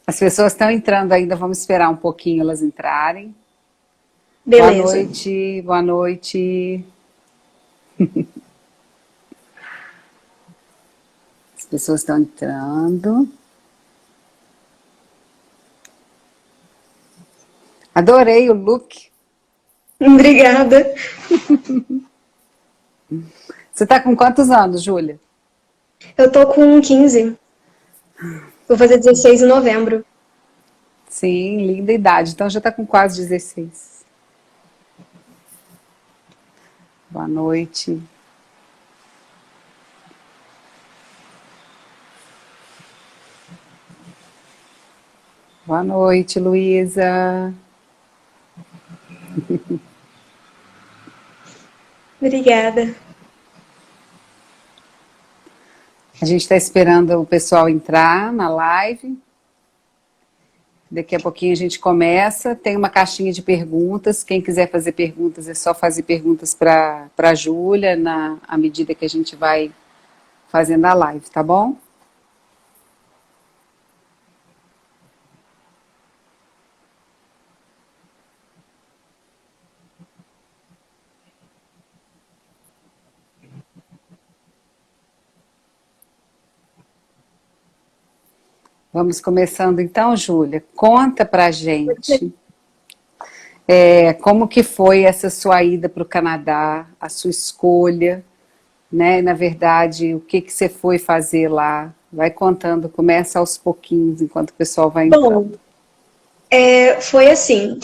As pessoas estão entrando ainda, vamos esperar um pouquinho elas entrarem. Boa Beleza. noite, boa noite. As pessoas estão entrando. Adorei o look. Obrigada. Você está com quantos anos, Júlia? Eu tô com 15. Vou fazer 16 em novembro. Sim, linda idade. Então já está com quase 16. Boa noite. Boa noite, Luísa. Obrigada. A gente está esperando o pessoal entrar na live. Daqui a pouquinho a gente começa. Tem uma caixinha de perguntas. Quem quiser fazer perguntas, é só fazer perguntas para a Júlia à medida que a gente vai fazendo a live, tá bom? Vamos começando então, Júlia. Conta pra gente como que foi essa sua ida para o Canadá, a sua escolha, né? Na verdade, o que que você foi fazer lá? Vai contando, começa aos pouquinhos, enquanto o pessoal vai Bom, entrando. foi assim.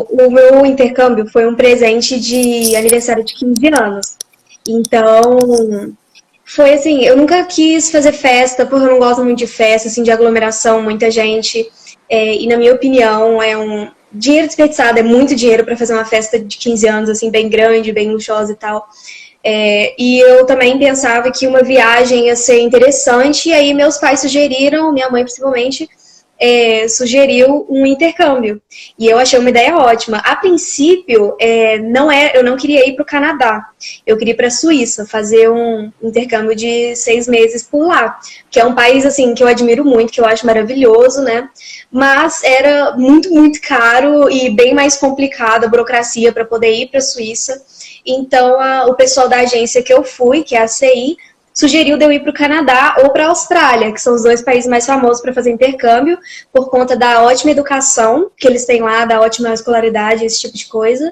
O meu intercâmbio foi um presente de aniversário de 15 anos. Então, foi assim, eu nunca quis fazer festa, porque eu não gosto muito de festa, assim, de aglomeração, muita gente. E na minha opinião, é um dinheiro desperdiçado, é muito dinheiro para fazer uma festa de 15 anos, assim, bem grande, bem luxuosa e tal. E eu também pensava que uma viagem ia ser interessante, e aí meus pais sugeriram, minha mãe principalmente, sugeriu um intercâmbio. E eu achei uma ideia ótima. A princípio, eu não queria ir para o Canadá. Eu queria ir para a Suíça, fazer um intercâmbio de 6 meses por lá. Que é um país assim que eu admiro muito, que eu acho maravilhoso, né? Mas era muito, muito caro e bem mais complicado a burocracia para poder ir para a Suíça. Então, o pessoal da agência que eu fui, que é a CI, sugeriu de eu ir para o Canadá ou para a Austrália, que são os dois países mais famosos para fazer intercâmbio, por conta da ótima educação que eles têm lá, da ótima escolaridade, esse tipo de coisa.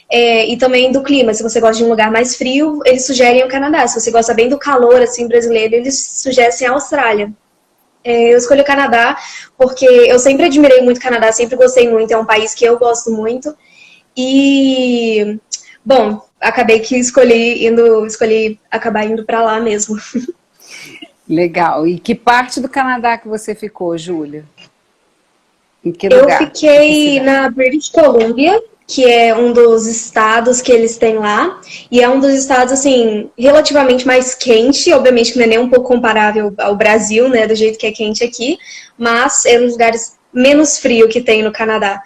E também do clima. Se você gosta de um lugar mais frio, eles sugerem o Canadá. Se você gosta bem do calor, assim, brasileiro, eles sugerem a Austrália. Eu escolhi o Canadá porque eu sempre admirei muito o Canadá, sempre gostei muito, é um país que eu gosto muito. E, bom, acabei que escolhi acabar indo para lá mesmo. Legal. E que parte do Canadá que você ficou, Júlia? Em que Eu lugar? Em que fiquei cidade? na British Columbia, que é um dos estados que eles têm lá, e é um dos estados, assim, relativamente mais quente, obviamente que não é nem um pouco comparável ao Brasil, né, do jeito que é quente aqui, mas é um dos lugares menos frio que tem no Canadá.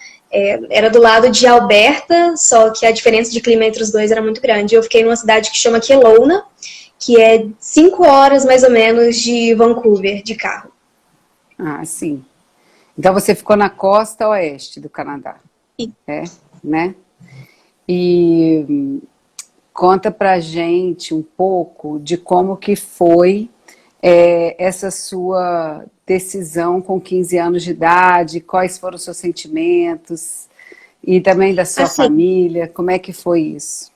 Era do lado de Alberta, só que a diferença de clima entre os dois era muito grande. Eu fiquei numa cidade que chama Kelowna, que é 5 horas mais ou menos de Vancouver, de carro. Ah, sim. Então você ficou na costa oeste do Canadá, né? E conta pra gente um pouco de como que foi essa sua decisão com 15 anos de idade, quais foram os seus sentimentos e também da sua Assim, família, como é que foi isso?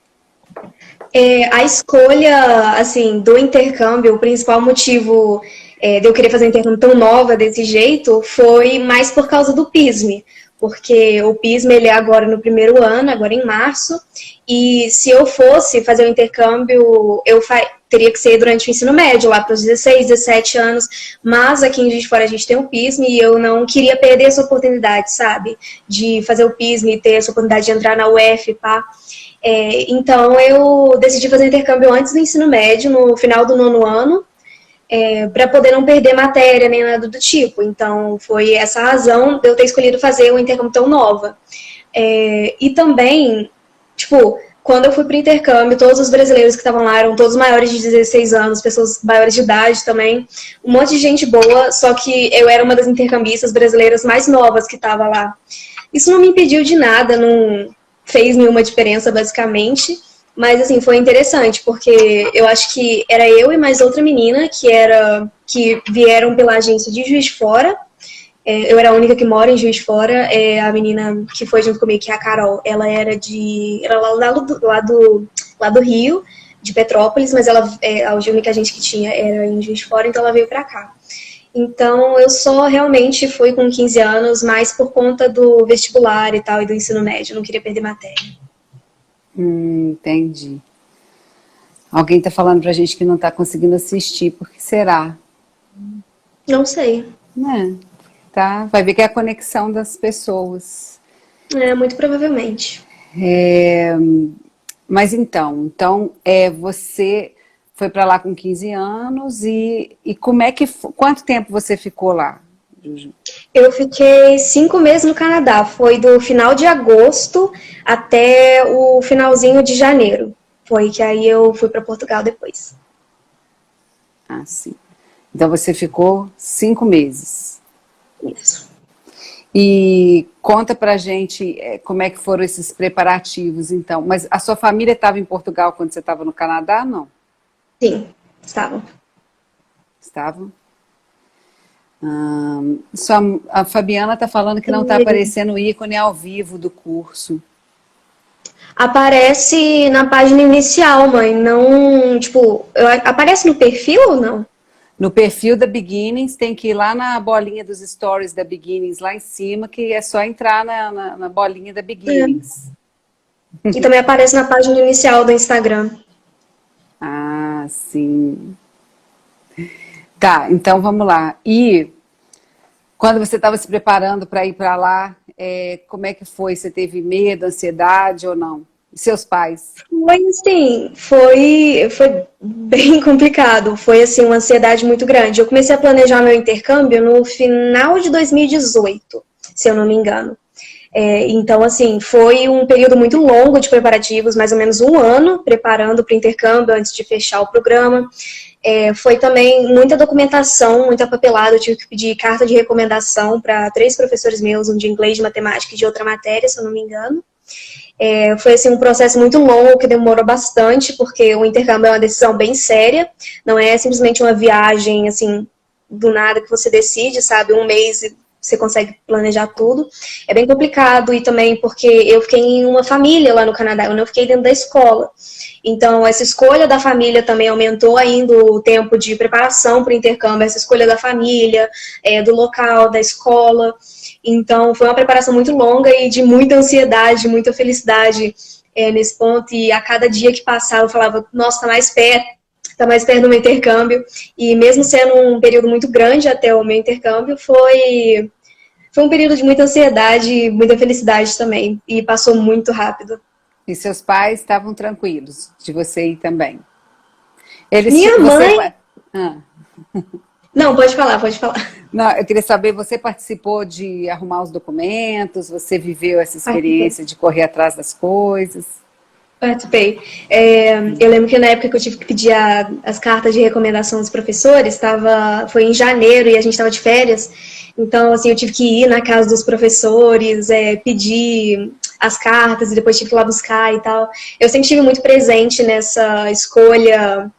a escolha, assim, do intercâmbio, o principal motivo de eu querer fazer um intercâmbio tão nova desse jeito foi mais por causa do PISM, porque o PISM ele é agora no primeiro ano, agora em março, e se eu fosse fazer o intercâmbio, teria que ser durante o ensino médio, lá para os 16, 17 anos, mas aqui em Juiz de Fora a gente tem o PISM e eu não queria perder essa oportunidade, sabe? De fazer o PISM e ter essa oportunidade de entrar na UF, pá. Então eu decidi fazer intercâmbio antes do ensino médio, no final do nono ano, para poder não perder matéria nem nada do tipo. Então foi essa a razão de eu ter escolhido fazer o intercâmbio tão nova. E também, tipo, quando eu fui para o intercâmbio, todos os brasileiros que estavam lá eram todos maiores de 16 anos, pessoas maiores de idade também, um monte de gente boa, só que eu era uma das intercambistas brasileiras mais novas que estava lá. Isso não me impediu de nada, não fez nenhuma diferença, basicamente, mas, assim, foi interessante, porque eu acho que era eu e mais outra menina que vieram pela agência de Juiz de Fora. Eu era a única que mora em Juiz de Fora. A menina que foi junto comigo, que é a Carol, ela era lá do Rio, de Petrópolis, mas ela, a única gente que tinha era em Juiz de Fora, então ela veio pra cá. Então, eu só realmente fui com 15 anos, mais por conta do vestibular e tal, e do ensino médio. Eu não queria perder matéria. Entendi. Alguém tá falando pra gente que não tá conseguindo assistir, por que será? Não sei. Tá? Vai ver que é a conexão das pessoas. Muito provavelmente. Mas então você foi pra lá com 15 anos e como é que quanto tempo você ficou lá, Juju? Eu fiquei 5 meses no Canadá. Foi do final de agosto até o finalzinho de janeiro. Foi que aí eu fui para Portugal depois. Ah, sim. Então você ficou 5 meses. Isso. E conta pra gente como é que foram esses preparativos, então. Mas a sua família estava em Portugal quando você estava no Canadá, não? Sim, estavam. Estavam? A Fabiana está falando que não está aparecendo o ícone ao vivo do curso. Aparece na página inicial, mãe. Não, tipo, aparece no perfil ou não? No perfil da Beginnings, tem que ir lá na bolinha dos stories da Beginnings, lá em cima, que é só entrar na bolinha da Beginnings. E também aparece na página inicial do Instagram. Ah, sim. Tá, então vamos lá. E quando você estava se preparando para ir para lá, como é que foi? Você teve medo, ansiedade ou não? E seus pais? Foi assim, foi bem complicado. Foi assim, uma ansiedade muito grande. Eu comecei a planejar meu intercâmbio no final de 2018, se eu não me engano. Então, assim, foi um período muito longo de preparativos, mais ou menos um ano preparando para o intercâmbio antes de fechar o programa. Foi também muita documentação, muita papelada. Eu tive que pedir carta de recomendação para 3 professores meus, um de inglês, de matemática e de outra matéria, se eu não me engano. Foi assim, um processo muito longo, que demorou bastante, porque o intercâmbio é uma decisão bem séria, não é simplesmente uma viagem, assim, do nada que você decide, sabe, um mês e você consegue planejar tudo. É bem complicado, e também porque eu fiquei em uma família lá no Canadá, eu não fiquei dentro da escola. Então, essa escolha da família também aumentou ainda o tempo de preparação para o intercâmbio, essa escolha da família, do local, da escola. Então, foi uma preparação muito longa e de muita ansiedade, muita felicidade nesse ponto. E a cada dia que passava, eu falava, nossa, tá mais perto do meu intercâmbio. E mesmo sendo um período muito grande até o meu intercâmbio, foi um período de muita ansiedade, muita felicidade também. E passou muito rápido. E seus pais estavam tranquilos de você ir também? Minha mãe... Não, pode falar. Não, eu queria saber, você participou de arrumar os documentos? Você viveu essa experiência de correr atrás das coisas? Participei. Eu lembro que na época que eu tive que pedir as cartas de recomendação dos professores, foi em janeiro e a gente estava de férias, então assim, eu tive que ir na casa dos professores, pedir as cartas e depois tive que ir lá buscar e tal. Eu sempre estive muito presente nessa escolha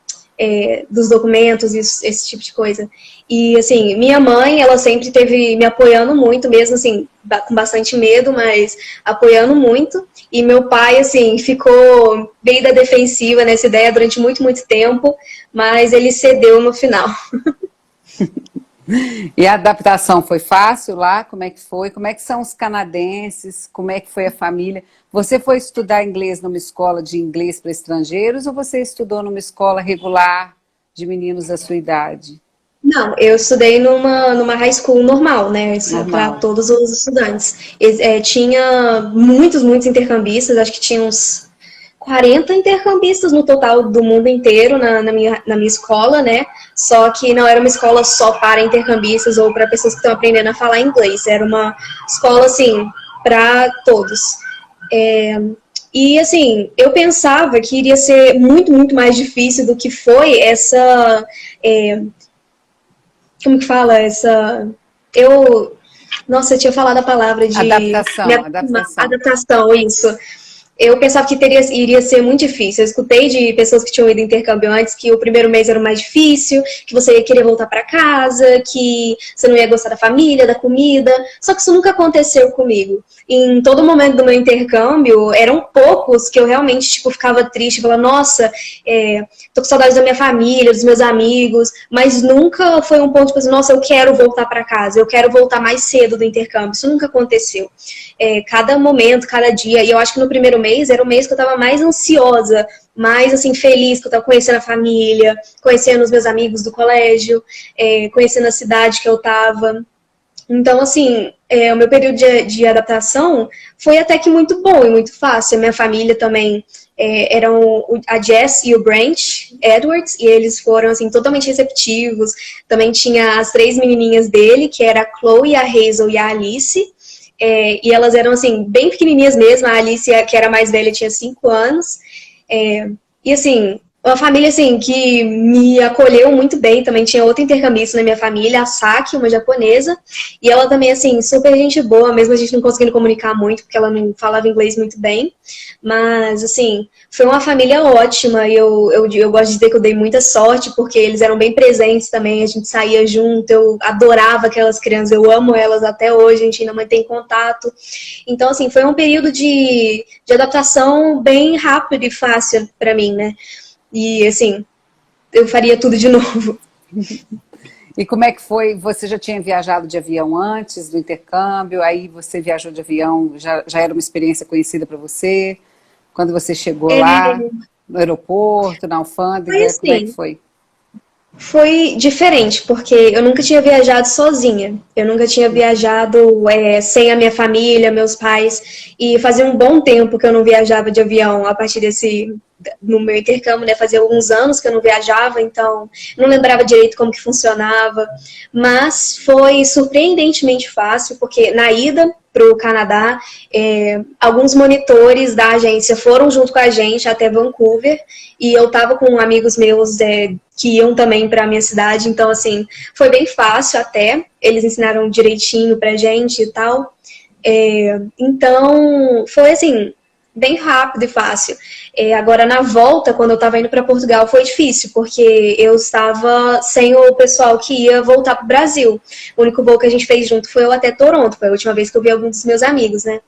dos documentos, esse tipo de coisa. E, assim, minha mãe, ela sempre teve me apoiando muito, mesmo, assim, com bastante medo, mas apoiando muito. E meu pai, assim, ficou bem da defensiva nessa ideia durante muito, muito tempo, mas ele cedeu no final. E a adaptação foi fácil lá? Como é que foi? Como é que são os canadenses? Como é que foi a família? Você foi estudar inglês numa escola de inglês para estrangeiros ou você estudou numa escola regular de meninos da sua idade? Não, eu estudei numa high school normal, né? Para todos os estudantes. Tinha muitos intercambistas, acho que tinha uns 40 intercambistas no total do mundo inteiro na minha escola, né? Só que não era uma escola só para intercambistas ou para pessoas que estão aprendendo a falar inglês. Era uma escola, assim, para todos. E, assim, eu pensava que iria ser muito, muito mais difícil do que foi essa... como que fala? Nossa, eu tinha falado a palavra de... Adaptação. Adaptação, isso. Eu pensava que iria ser muito difícil. Eu escutei de pessoas que tinham ido intercâmbio antes que o primeiro mês era o mais difícil, que você ia querer voltar para casa, que você não ia gostar da família, da comida. Só que isso nunca aconteceu comigo. Em todo momento do meu intercâmbio, eram poucos que eu realmente tipo, ficava triste, falava, nossa, tô com saudades da minha família, dos meus amigos, mas nunca foi um ponto tipo assim, nossa, eu quero voltar para casa, eu quero voltar mais cedo do intercâmbio. Isso nunca aconteceu. Cada momento, cada dia, e eu acho que no primeiro mês era o mês que eu tava mais ansiosa, mais assim, feliz, que eu tava conhecendo a família, conhecendo os meus amigos do colégio, conhecendo a cidade que eu tava. Então, assim, o meu período de adaptação foi até que muito bom e muito fácil. A minha família também eram a Jess e o Branch Edwards, e eles foram, assim, totalmente receptivos. Também tinha as 3 menininhas dele, que era a Chloe, a Hazel e a Alice. E elas eram, assim, bem pequenininhas mesmo. A Alice, que era mais velha, tinha 5 anos. E, assim, uma família, assim, que me acolheu muito bem. Também tinha outra intercambista na minha família, a Saki, uma japonesa. E ela também, assim, super gente boa, mesmo a gente não conseguindo comunicar muito, porque ela não falava inglês muito bem. Mas, assim, foi uma família ótima. E eu gosto de dizer que eu dei muita sorte, porque eles eram bem presentes também. A gente saía junto, eu adorava aquelas crianças, eu amo elas até hoje, a gente ainda mantém contato. Então, assim, foi um período de adaptação bem rápido e fácil para mim, né? E, assim, eu faria tudo de novo. E como é que foi? Você já tinha viajado de avião antes do intercâmbio? Aí você viajou de avião, já era uma experiência conhecida para você? Quando você chegou lá, no aeroporto, na alfândega, Assim, como é que foi? foi diferente, porque eu nunca tinha viajado sozinha. Eu nunca tinha viajado sem a minha família, meus pais. E fazia um bom tempo que eu não viajava de avião a partir no meu intercâmbio, né? Fazia alguns anos que eu não viajava, então não lembrava direito como que funcionava. Mas foi surpreendentemente fácil, porque na ida para o Canadá, alguns monitores da agência foram junto com a gente até Vancouver, e eu estava com amigos meus que iam também para a minha cidade, então, assim, foi bem fácil até, eles ensinaram direitinho pra gente e tal. Então, foi, assim, bem rápido e fácil. Agora, na volta, quando eu estava indo para Portugal, foi difícil, porque eu estava sem o pessoal que ia voltar para o Brasil. O único voo que a gente fez junto foi eu até Toronto, foi a última vez que eu vi alguns dos meus amigos, né?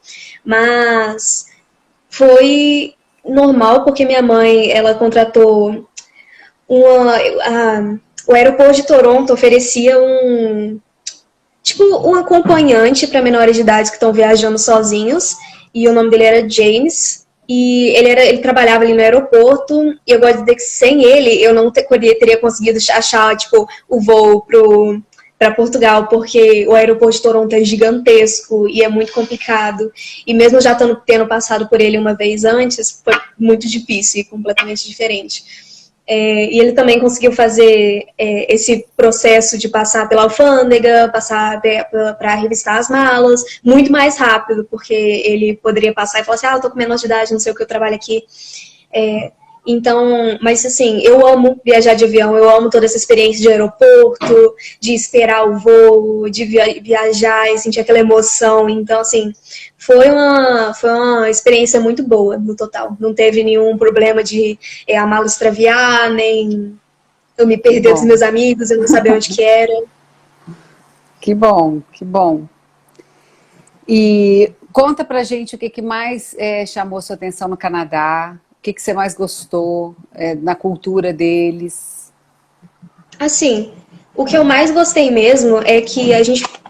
Mas foi normal, porque minha mãe, ela contratou o aeroporto de Toronto oferecia um acompanhante para menores de idade que estão viajando sozinhos, e o nome dele era James, e ele trabalhava ali no aeroporto, e eu gosto de dizer que sem ele eu não teria conseguido achar tipo, o voo para Portugal, porque o aeroporto de Toronto é gigantesco e é muito complicado, e mesmo já tendo passado por ele uma vez antes, foi muito difícil e completamente diferente. E ele também conseguiu fazer esse processo de passar pela alfândega, passar para revistar as malas, muito mais rápido, porque ele poderia passar e falar assim, eu tô com menor de idade, não sei o que, eu trabalho aqui. Então, mas assim, eu amo viajar de avião, eu amo toda essa experiência de aeroporto, de esperar o voo, de viajar e sentir aquela emoção. Então, assim, foi uma experiência muito boa no total. Não teve nenhum problema de a mala extraviar, nem eu me perder dos meus amigos, eu não saber onde que era. Que bom, que bom. E conta pra gente o que mais chamou sua atenção no Canadá, o que você mais gostou na cultura deles? Assim, o que eu mais gostei mesmo é que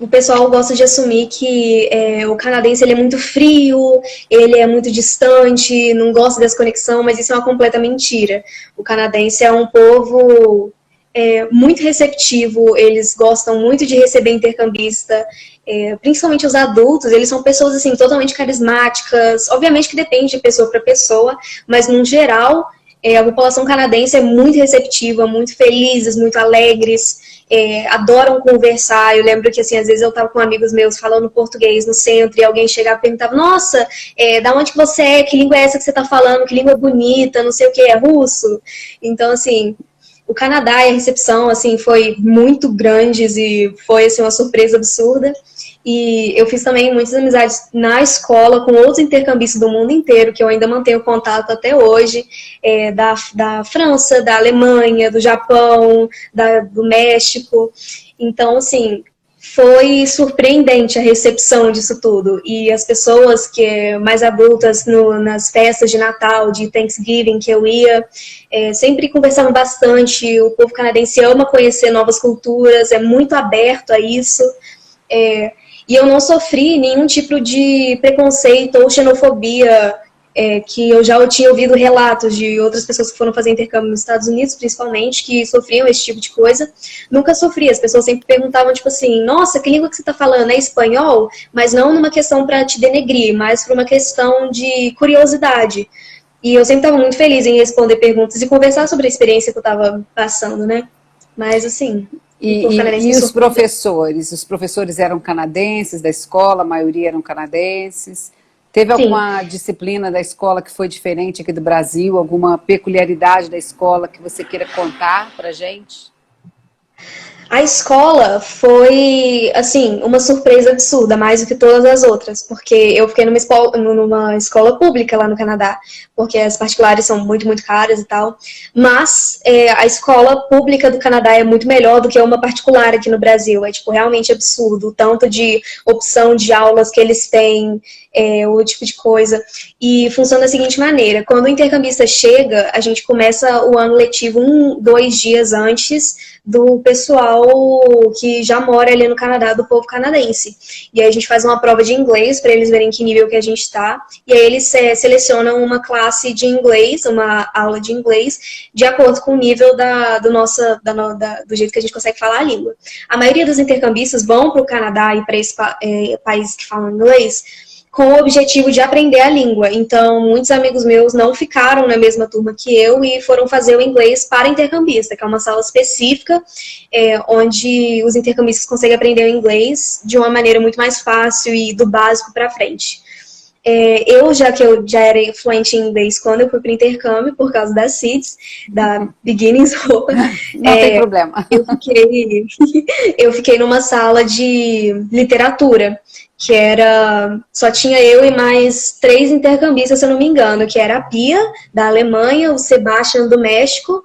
o pessoal gosta de assumir que o canadense ele é muito frio, ele é muito distante, não gosta dessa conexão, mas isso é uma completa mentira. O canadense é um povo muito receptivo, eles gostam muito de receber intercambista, principalmente os adultos, eles são pessoas assim totalmente carismáticas, obviamente que depende de pessoa para pessoa, mas no geral A população canadense é muito receptiva, muito felizes, muito alegres, adoram conversar. Eu lembro que, assim, às vezes eu estava com amigos meus falando português no centro e alguém chegava e perguntava, nossa, da onde que você é? Que língua é essa que você está falando? Que língua bonita, não sei o que, é russo? Então, assim, o Canadá e a recepção, assim, foi muito grandes e foi, assim, uma surpresa absurda. E eu fiz também muitas amizades na escola com outros intercambistas do mundo inteiro, que eu ainda mantenho contato até hoje, da França, da Alemanha, do Japão, do México. Então, assim, foi surpreendente a recepção disso tudo. E as pessoas que mais adultas nas festas de Natal, de Thanksgiving que eu ia, sempre conversavam bastante. O povo canadense ama conhecer novas culturas, é muito aberto a isso. E eu não sofri nenhum tipo de preconceito ou xenofobia, que eu já tinha ouvido relatos de outras pessoas que foram fazer intercâmbio nos Estados Unidos, principalmente, que sofriam esse tipo de coisa. Nunca sofri. As pessoas sempre perguntavam, tipo assim, nossa, que língua que você está falando? É espanhol? Mas não numa questão para te denegrir, mas por uma questão de curiosidade. E eu sempre estava muito feliz em responder perguntas e conversar sobre a experiência que eu estava passando, né? Mas, assim... E os professores? Os professores eram canadenses da escola, a maioria eram canadenses. Teve alguma disciplina da escola que foi diferente aqui do Brasil? Alguma peculiaridade da escola que você queira contar pra gente? A escola foi, assim, uma surpresa absurda, mais do que todas as outras, porque eu fiquei numa escola pública lá no Canadá, porque as particulares são muito, muito caras e tal, mas a escola pública do Canadá é muito melhor do que uma particular aqui no Brasil, é, tipo, realmente absurdo, o tanto de opção de aulas que eles têm, o tipo de coisa, e funciona da seguinte maneira, quando o intercambista chega, a gente começa o ano letivo 2 dias antes do pessoal que já mora ali no Canadá, do povo canadense. E aí a gente faz uma prova de inglês para eles verem que nível que a gente está. E aí eles selecionam uma classe de inglês, uma aula de inglês, de acordo com o nível do jeito que a gente consegue falar a língua. A maioria dos intercambistas vão para o Canadá e para esse país que falam inglês com o objetivo de aprender a língua. Então, muitos amigos meus não ficaram na mesma turma que eu e foram fazer o inglês para intercambista, que é uma sala específica, onde os intercambistas conseguem aprender o inglês de uma maneira muito mais fácil e do básico para frente. Eu já era fluente em inglês quando eu fui para o intercâmbio, por causa da CITES, da Beginnings Open. Não tem problema. Eu fiquei numa sala de literatura, que só tinha eu e mais 3 intercambistas, se eu não me engano, que era a Pia, da Alemanha, o Sebastian, do México,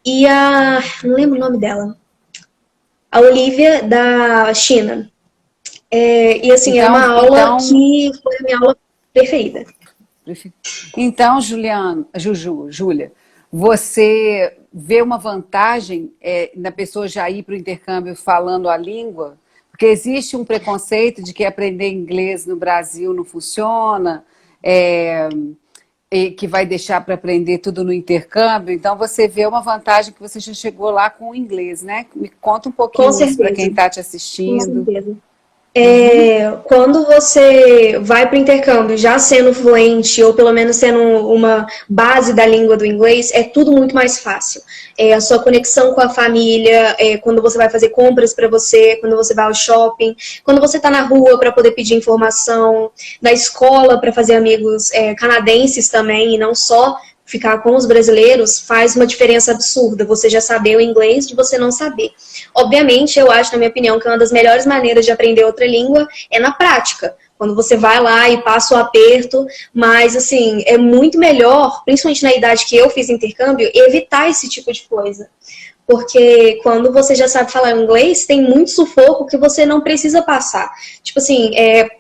e não lembro o nome dela, a Olivia, da China. E assim, era uma aula que foi a minha aula preferida. Então, Júlia, você vê uma vantagem na pessoa já ir para o intercâmbio falando a língua? Porque existe um preconceito de que aprender inglês no Brasil não funciona, e que vai deixar para aprender tudo no intercâmbio. Então, você vê uma vantagem que você já chegou lá com o inglês, né? Me conta um pouquinho isso para quem está te assistindo. Com certeza. Quando você vai para o intercâmbio já sendo fluente, ou pelo menos sendo uma base da língua do inglês, é tudo muito mais fácil. A sua conexão com a família, quando você vai fazer compras para você, quando você vai ao shopping, quando você está na rua para poder pedir informação, na escola para fazer amigos canadenses também, e não só ficar com os brasileiros, faz uma diferença absurda. Você já saber o inglês de você não saber. Obviamente, eu acho, na minha opinião, que uma das melhores maneiras de aprender outra língua é na prática. Quando você vai lá e passa o aperto, mas, assim, é muito melhor, principalmente na idade que eu fiz intercâmbio, evitar esse tipo de coisa. Porque quando você já sabe falar inglês, tem muito sufoco que você não precisa passar. Tipo assim,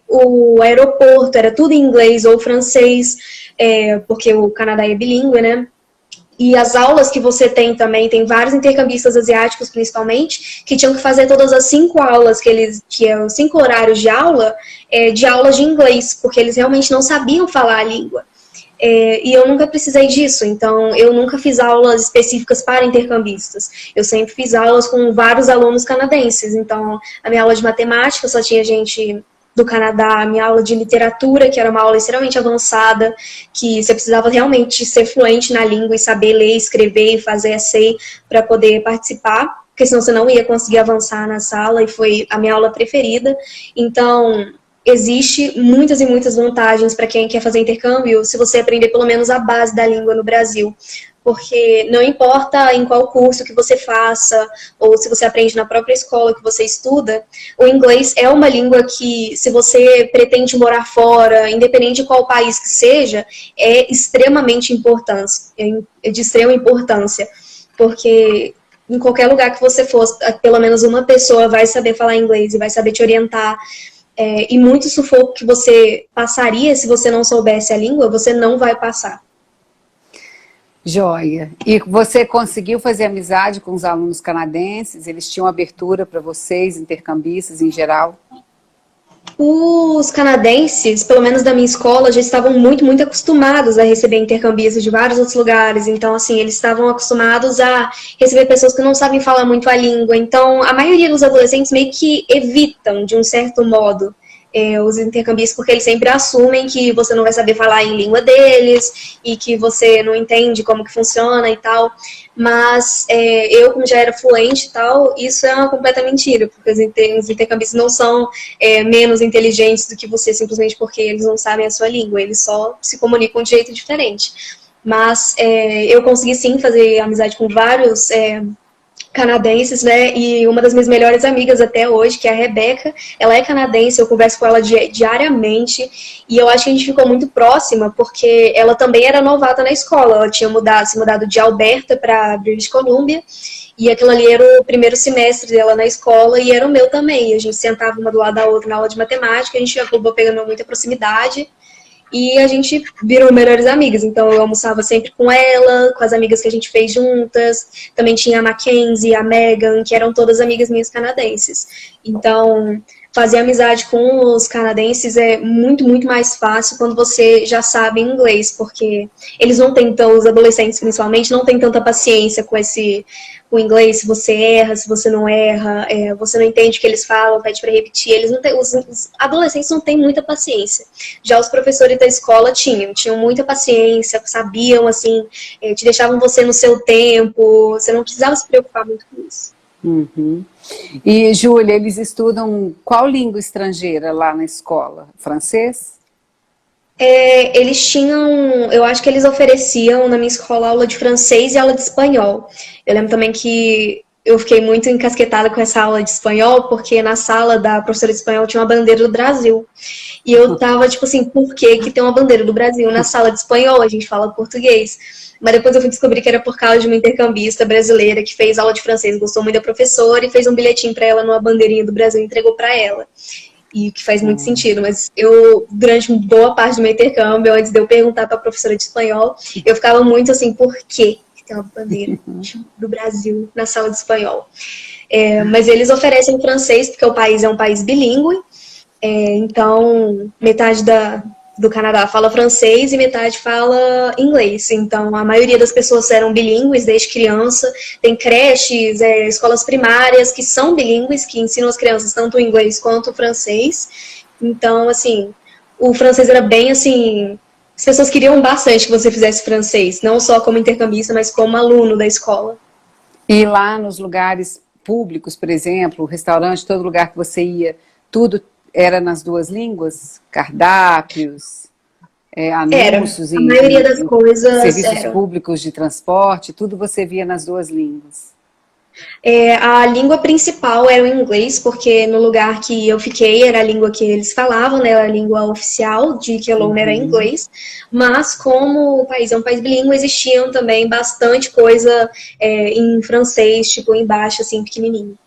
o aeroporto era tudo em inglês ou francês, porque o Canadá é bilíngue, né? E as aulas que você tem também, tem vários intercambistas asiáticos, principalmente, que tinham que fazer todas as 5 aulas, que é os 5 horários de aulas de inglês, porque eles realmente não sabiam falar a língua. E eu nunca precisei disso, então eu nunca fiz aulas específicas para intercambistas. Eu sempre fiz aulas com vários alunos canadenses, então a minha aula de matemática só tinha gente do Canadá, a minha aula de literatura, que era uma aula extremamente avançada, que você precisava realmente ser fluente na língua e saber ler, escrever e fazer essay para poder participar, porque senão você não ia conseguir avançar na sala, e foi a minha aula preferida. Então, existe muitas e muitas vantagens para quem quer fazer intercâmbio se você aprender pelo menos a base da língua no Brasil. Porque não importa em qual curso que você faça, ou se você aprende na própria escola que você estuda, o inglês é uma língua que, se você pretende morar fora, independente de qual país que seja, é extremamente importante, é de extrema importância. Porque em qualquer lugar que você for, pelo menos uma pessoa vai saber falar inglês e vai saber te orientar. E muito sufoco que você passaria se você não soubesse a língua, você não vai passar. Joia. E você conseguiu fazer amizade com os alunos canadenses? Eles tinham abertura para vocês, intercambistas em geral? Os canadenses, pelo menos da minha escola, já estavam muito, muito acostumados a receber intercambistas de vários outros lugares. Então, assim, eles estavam acostumados a receber pessoas que não sabem falar muito a língua. Então, a maioria dos adolescentes meio que evitam, de um certo modo, os intercambistas, porque eles sempre assumem que você não vai saber falar em língua deles e que você não entende como que funciona e tal. Mas eu, como já era fluente e tal, isso é uma completa mentira, porque os intercambistas não são menos inteligentes do que você simplesmente porque eles não sabem a sua língua, eles só se comunicam de jeito diferente. Mas eu consegui sim fazer amizade com vários canadenses, né, e uma das minhas melhores amigas até hoje, que é a Rebeca, ela é canadense, eu converso com ela diariamente, e eu acho que a gente ficou muito próxima, porque ela também era novata na escola, ela tinha se mudado de Alberta para British Columbia, e aquilo ali era o primeiro semestre dela na escola, e era o meu também, a gente sentava uma do lado da outra na aula de matemática, a gente acabou pegando muita proximidade, e a gente virou melhores amigas. Então eu almoçava sempre com ela, com as amigas que a gente fez juntas. Também tinha a Mackenzie, a Megan, que eram todas amigas minhas canadenses. Então fazer amizade com os canadenses é muito, muito mais fácil quando você já sabe inglês, porque eles não têm, os adolescentes principalmente, não têm tanta paciência com o inglês, se você erra, se você não erra, você não entende o que eles falam, pede para repetir. Eles não têm, os adolescentes não têm muita paciência. Já os professores da escola tinham muita paciência, sabiam, assim, te deixavam você no seu tempo, você não precisava se preocupar muito com isso. Uhum. E, Júlia, eles estudam qual língua estrangeira lá na escola? Francês? Eles tinham, eu acho que eles ofereciam na minha escola aula de francês e aula de espanhol. Eu lembro também que eu fiquei muito encasquetada com essa aula de espanhol, porque na sala da professora de espanhol tinha uma bandeira do Brasil. E eu tava tipo assim, por que tem uma bandeira do Brasil na sala de espanhol? A gente fala português. Mas depois eu fui descobrir que era por causa de uma intercambista brasileira que fez aula de francês, gostou muito da professora e fez um bilhetinho para ela numa bandeirinha do Brasil e entregou para ela. E que faz muito sentido, mas eu, durante boa parte do meu intercâmbio, antes de eu perguntar para a professora de espanhol, eu ficava muito assim, por que tem uma bandeira do Brasil na sala de espanhol? Mas eles oferecem francês, porque o país é um país bilíngue, então metade do Canadá fala francês e metade fala inglês. Então, a maioria das pessoas eram bilíngues desde criança. Tem creches, escolas primárias que são bilíngues, que ensinam as crianças tanto o inglês quanto o francês. Então, assim, o francês era bem, assim... As pessoas queriam bastante que você fizesse francês, não só como intercambista, mas como aluno da escola. E lá nos lugares públicos, por exemplo, restaurante, todo lugar que você ia, tudo era nas duas línguas? Cardápios, anúncios a maioria das coisas serviços públicos de transporte, tudo você via nas duas línguas? A língua principal era o inglês, porque no lugar que eu fiquei era a língua que eles falavam, né? A língua oficial de Kelowna era inglês. Mas como o país é um país bilíngue, existiam também bastante coisa em francês, tipo embaixo, assim, pequenininho.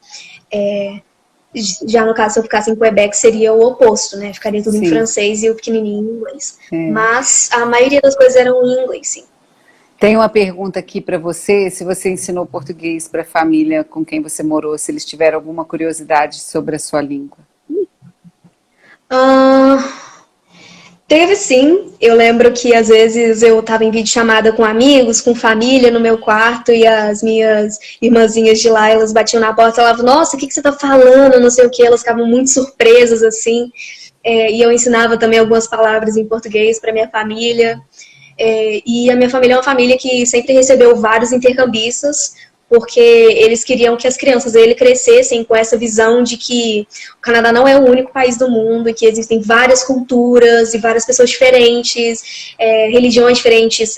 Já no caso, se eu ficasse em Quebec, seria o oposto, né? Ficaria tudo em francês e o pequenininho em inglês. Mas a maioria das coisas eram em inglês, sim. Tem uma pergunta aqui para você, se você ensinou português para a família com quem você morou, se eles tiveram alguma curiosidade sobre a sua língua. Teve sim. Eu lembro que às vezes eu estava em videochamada com amigos, com família no meu quarto e as minhas irmãzinhas de lá, elas batiam na porta e falavam, nossa, o que você tá falando, não sei o que, elas ficavam muito surpresas assim. e eu ensinava também algumas palavras em português para minha família. E a minha família é uma família que sempre recebeu vários intercambistas, porque eles queriam que as crianças dele crescessem com essa visão de que o Canadá não é o único país do mundo e que existem várias culturas e várias pessoas diferentes, religiões diferentes,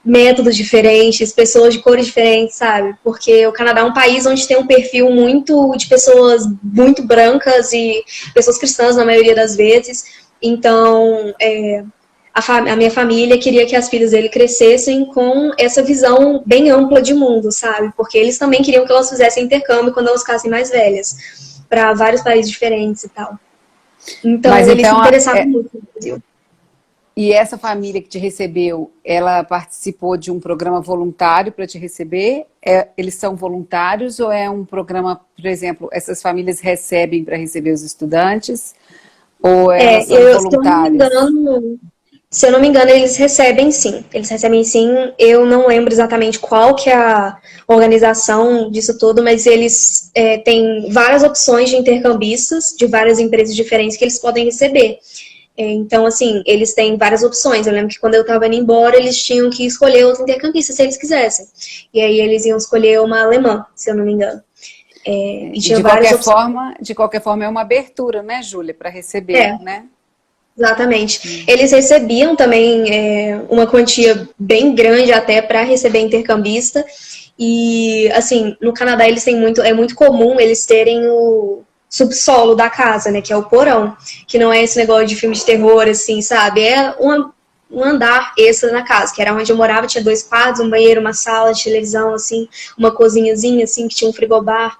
métodos diferentes, pessoas de cores diferentes, sabe? Porque o Canadá é um país onde tem um perfil muito de pessoas muito brancas e pessoas cristãs na maioria das vezes. Então, a minha família queria que as filhas dele crescessem com essa visão bem ampla de mundo, sabe? Porque eles também queriam que elas fizessem intercâmbio quando elas ficassem mais velhas, para vários países diferentes e tal. Então, Mas eles se então, interessavam muito no Brasil. e essa família que te recebeu, ela participou de um programa voluntário para te receber? Eles são voluntários ou é um programa, por exemplo, essas famílias recebem para receber os estudantes? Ou elas são voluntárias? Se eu não me engano, eles recebem sim. Eles recebem sim. Eu não lembro exatamente qual que é a organização disso tudo, mas eles têm várias opções de intercambistas de várias empresas diferentes que eles podem receber. Então, assim, eles têm várias opções. Eu lembro que quando eu estava indo embora, eles tinham que escolher outro intercambista, se eles quisessem. E aí eles iam escolher uma alemã, se eu não me engano. E tinha várias opções. De qualquer forma, é uma abertura, né, Júlia, para receber, né? Exatamente. Eles recebiam também uma quantia bem grande até para receber intercambista. E, assim, no Canadá eles têm é muito comum eles terem o subsolo da casa, né, que é o porão, que não é esse negócio de filme de terror, assim, sabe? É um andar extra na casa, que era onde eu morava, tinha 2 quartos, um banheiro, uma sala de televisão, assim, uma cozinhazinha, assim, que tinha um frigobar.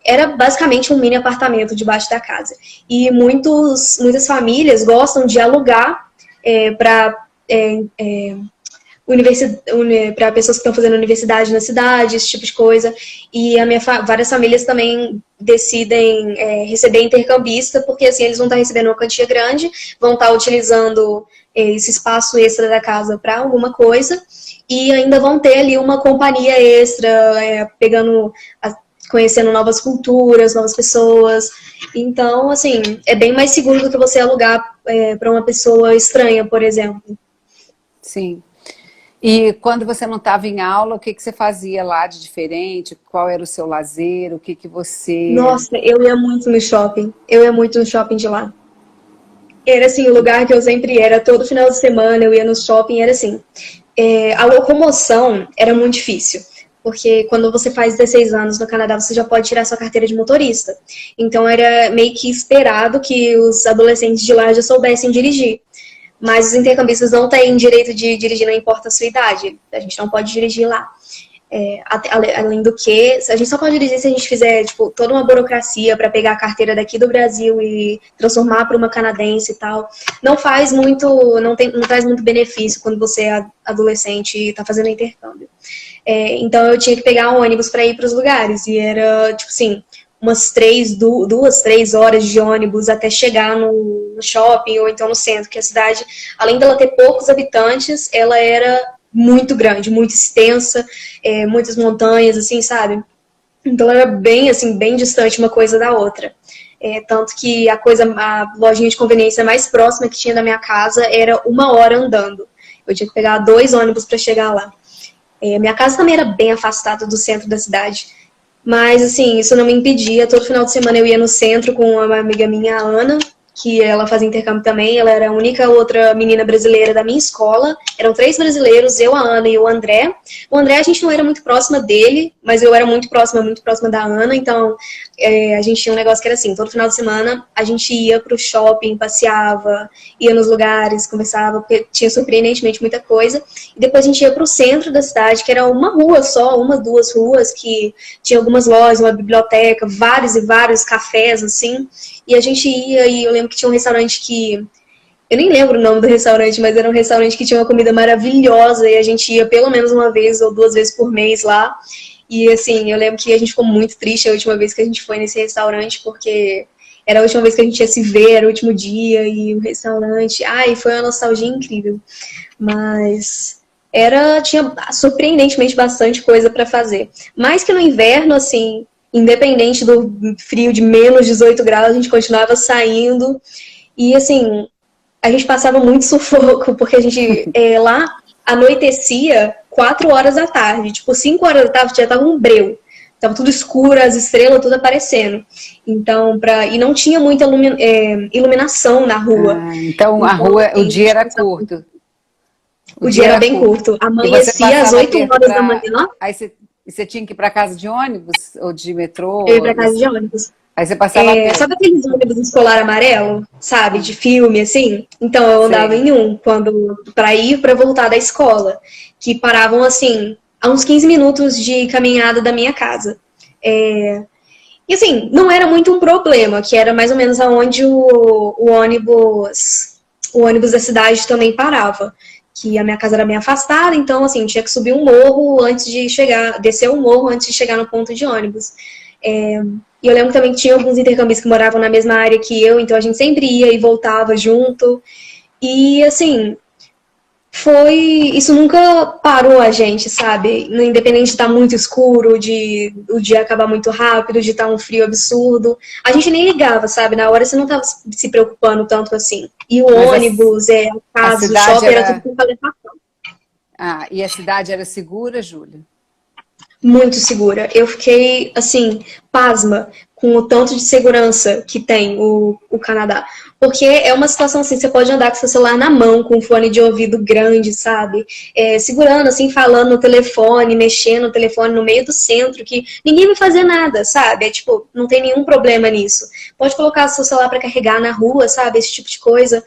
Era basicamente um mini apartamento debaixo da casa. E muitas famílias gostam de alugar para pessoas que estão fazendo universidade na cidade, esse tipo de coisa. E várias famílias também decidem receber intercambista, porque assim eles vão estar recebendo uma quantia grande, vão estar utilizando esse espaço extra da casa para alguma coisa, e ainda vão ter ali uma companhia extra, conhecendo novas culturas, novas pessoas. Então, assim, é bem mais seguro do que você alugar para uma pessoa estranha, por exemplo. Sim. E quando você não estava em aula, o que você fazia lá de diferente? Qual era o seu lazer? O que você... Nossa, eu ia muito no shopping. Eu ia muito no shopping de lá. Era assim, o lugar que eu sempre era. Todo final de semana eu ia no shopping, era assim. A locomoção era muito difícil. Porque quando você faz 16 anos no Canadá, você já pode tirar sua carteira de motorista. Então era meio que esperado que os adolescentes de lá já soubessem dirigir. Mas os intercambistas não têm direito de dirigir, não importa a sua idade. A gente não pode dirigir lá. Além do que, a gente só pode dirigir se a gente fizer tipo, toda uma burocracia para pegar a carteira daqui do Brasil e transformar para uma canadense e tal. Não faz muito, não traz muito benefício quando você é adolescente e está fazendo intercâmbio. Então eu tinha que pegar um ônibus para ir para os lugares e era tipo assim, umas 2, 3 horas de ônibus até chegar no shopping ou então no centro, que a cidade, além dela ter poucos habitantes, ela era muito grande, muito extensa, muitas montanhas, assim, sabe? Então era bem, assim, bem distante uma coisa da outra. Tanto que a lojinha de conveniência mais próxima que tinha da minha casa era 1 hora andando. Eu tinha que pegar 2 ônibus para chegar lá. Minha casa também era bem afastada do centro da cidade. Mas, assim, isso não me impedia. Todo final de semana eu ia no centro com uma amiga minha, a Ana, que ela fazia intercâmbio também. Ela era a única outra menina brasileira da minha escola. Eram 3 brasileiros, eu, a Ana e o André. O André, a gente não era muito próxima dele, mas eu era muito próxima da Ana. Então, a gente tinha um negócio que era assim, todo final de semana a gente ia pro shopping, passeava, ia nos lugares, conversava, porque tinha surpreendentemente muita coisa. E depois a gente ia pro centro da cidade, que era uma rua só, 1, 2 ruas, que tinha algumas lojas, uma biblioteca, vários e vários cafés, assim. E a gente ia, e eu lembro que tinha um restaurante que... Eu nem lembro o nome do restaurante, mas era um restaurante que tinha uma comida maravilhosa, e a gente ia pelo menos 1 vez ou 2 vezes por mês lá. E assim, eu lembro que a gente ficou muito triste a última vez que a gente foi nesse restaurante, porque era a última vez que a gente ia se ver, era o último dia, e o restaurante... Ai, foi uma nostalgia incrível. Mas... tinha surpreendentemente bastante coisa para fazer. Mais que no inverno, assim... independente do frio de menos 18 graus, a gente continuava saindo. E, assim, a gente passava muito sufoco, porque a gente, lá, anoitecia 4 horas da tarde. Tipo, 5 horas da tarde já tava um breu. Tava tudo escuro, as estrelas tudo aparecendo. Então, e não tinha muita iluminação na rua. Então, a rua, o dia era curto. O dia era bem curto. Amanhecia às 8 horas da manhã. Aí você tinha que ir para casa de ônibus ou de metrô? Eu ia para casa de ônibus. Aí você passava sabe aqueles ônibus escolar amarelo, sabe, de filme, assim? Então eu andava em um, para voltar da escola, que paravam, assim, a uns 15 minutos de caminhada da minha casa. E assim, não era muito um problema, que era mais ou menos aonde o ônibus da cidade também parava. Que a minha casa era bem afastada, então, assim, tinha que subir um morro antes de descer um morro antes de chegar no ponto de ônibus. E eu lembro também que tinha alguns intercambistas que moravam na mesma área que eu, então a gente sempre ia e voltava junto. E, assim, isso nunca parou a gente, sabe? Independente de estar muito escuro, de o dia acabar muito rápido, de estar um frio absurdo. A gente nem ligava, sabe? Na hora você não estava se preocupando tanto assim. E o ônibus, a casa, o shopping, era tudo com calefacção. E a cidade era segura, Júlia? Muito segura. Eu fiquei, assim, pasma com o tanto de segurança que tem o Canadá. Porque é uma situação assim, você pode andar com seu celular na mão, com um fone de ouvido grande, sabe? Segurando, assim, falando no telefone, mexendo no telefone no meio do centro, que ninguém vai fazer nada, sabe? Tipo, não tem nenhum problema nisso. Pode colocar seu celular para carregar na rua, sabe? Esse tipo de coisa.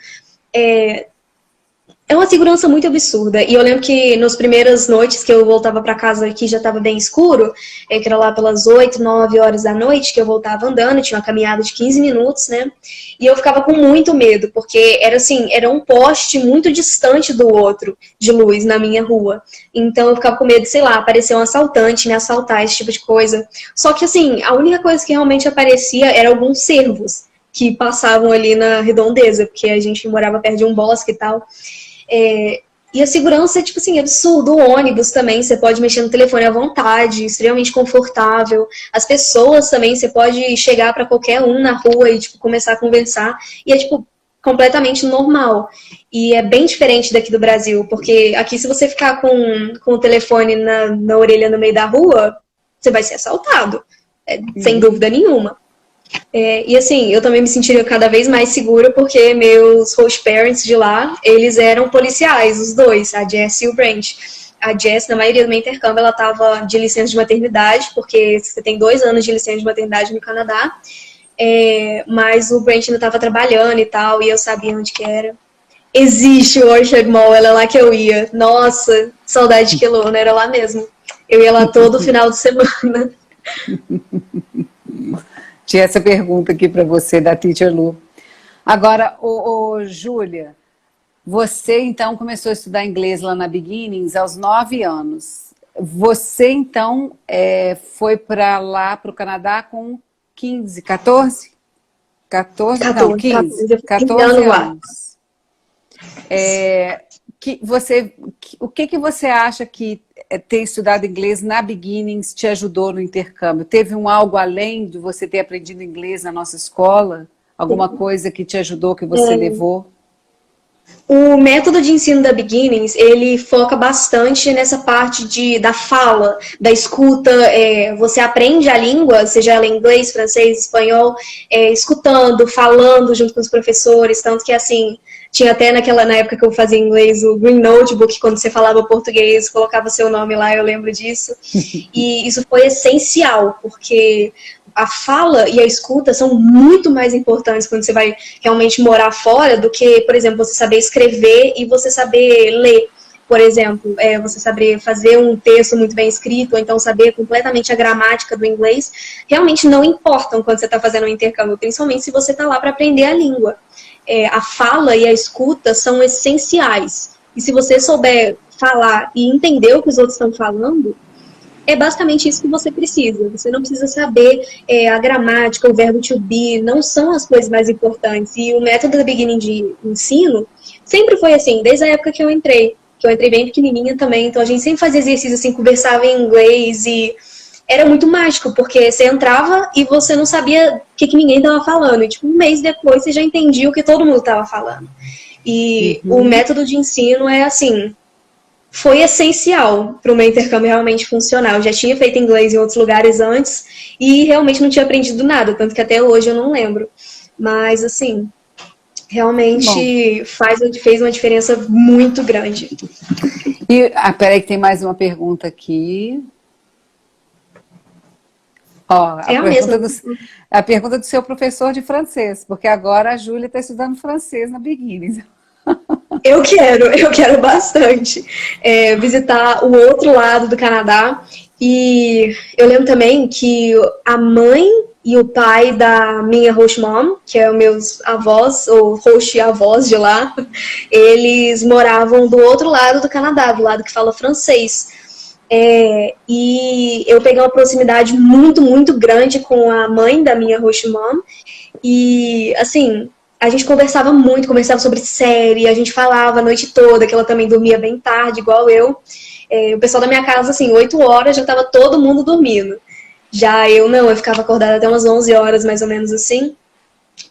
É uma segurança muito absurda. E eu lembro que nas primeiras noites que eu voltava para casa, que já estava bem escuro, que era lá pelas 8, 9 horas da noite, que eu voltava andando, tinha uma caminhada de 15 minutos, né? E eu ficava com muito medo, porque era assim, era um poste muito distante do outro, de luz, na minha rua. Então eu ficava com medo, sei lá, aparecer um assaltante, me assaltar, esse tipo de coisa. Só que assim, a única coisa que realmente aparecia era alguns cervos que passavam ali na redondeza, porque a gente morava perto de um bosque e tal. E a segurança é, tipo assim, absurdo. O ônibus também, você pode mexer no telefone à vontade, extremamente confortável. As pessoas também, você pode chegar para qualquer um na rua e, tipo, começar a conversar. E é, tipo, completamente normal. E é bem diferente daqui do Brasil, porque aqui se você ficar com o telefone na orelha no meio da rua, você vai ser assaltado, sem dúvida nenhuma. E assim, eu também me sentiria cada vez mais segura porque meus host parents de lá, eles eram policiais, os dois, a Jess e o Brent. A Jess, na maioria do meu intercâmbio, ela estava de licença de maternidade, porque você tem 2 anos de licença de maternidade no Canadá, mas o Brent ainda estava trabalhando e tal, e eu sabia onde que era. Existe o Orchard Mall, era lá que eu ia. Nossa, saudade de Kelowna, era lá mesmo. Eu ia lá todo final de semana. Tinha essa pergunta aqui para você, da Teacher Lu. Agora, Júlia, você então começou a estudar inglês lá na Beginnings aos 9 anos. Você então foi para lá, para o Canadá com 15, 14? 14 não, 15. 14 anos. O que você acha que ter estudado inglês na Beginnings te ajudou no intercâmbio? Teve algo além de você ter aprendido inglês na nossa escola? Alguma coisa que te ajudou, que você levou? O método de ensino da Beginnings, ele foca bastante nessa parte da fala, da escuta. Você aprende a língua, seja ela inglês, francês, espanhol, escutando, falando junto com os professores, tanto que assim, tinha até na época que eu fazia inglês o Green Notebook, quando você falava português, colocava seu nome lá, eu lembro disso. E isso foi essencial, porque a fala e a escuta são muito mais importantes quando você vai realmente morar fora do que, por exemplo, você saber escrever e você saber ler. Por exemplo, você saber fazer um texto muito bem escrito, ou então saber completamente a gramática do inglês, realmente não importam quando você está fazendo um intercâmbio, principalmente se você está lá para aprender a língua. A fala e a escuta são essenciais. E se você souber falar e entender o que os outros estão falando, é basicamente isso que você precisa. Você não precisa saber a gramática, o verbo to be, não são as coisas mais importantes. E o método da Beginning de ensino sempre foi assim, desde a época que eu entrei bem pequenininha também, então a gente sempre fazia exercício assim, conversava em inglês e era muito mágico, porque você entrava e você não sabia o que ninguém estava falando. E, tipo, um mês depois você já entendia o que todo mundo estava falando. E o método de ensino é assim, foi essencial para o meu intercâmbio realmente funcionar. Eu já tinha feito inglês em outros lugares antes e realmente não tinha aprendido nada, tanto que até hoje eu não lembro. Mas, assim, realmente fez uma diferença muito grande. E, peraí que tem mais uma pergunta aqui. Ó, a pergunta do seu professor de francês, porque agora a Júlia está estudando francês na Beginnings. Eu quero bastante visitar o outro lado do Canadá. E eu lembro também que a mãe e o pai da minha host mom, que é os meus avós, ou host avós de lá, eles moravam do outro lado do Canadá, do lado que fala francês. E eu peguei uma proximidade muito, muito grande com a mãe da minha host mom. E, assim, a gente conversava muito, conversava sobre série, a gente falava a noite toda, que ela também dormia bem tarde, igual eu. O pessoal da minha casa, assim, 8 horas já tava todo mundo dormindo. Já eu não, eu ficava acordada até umas 11 horas, mais ou menos assim.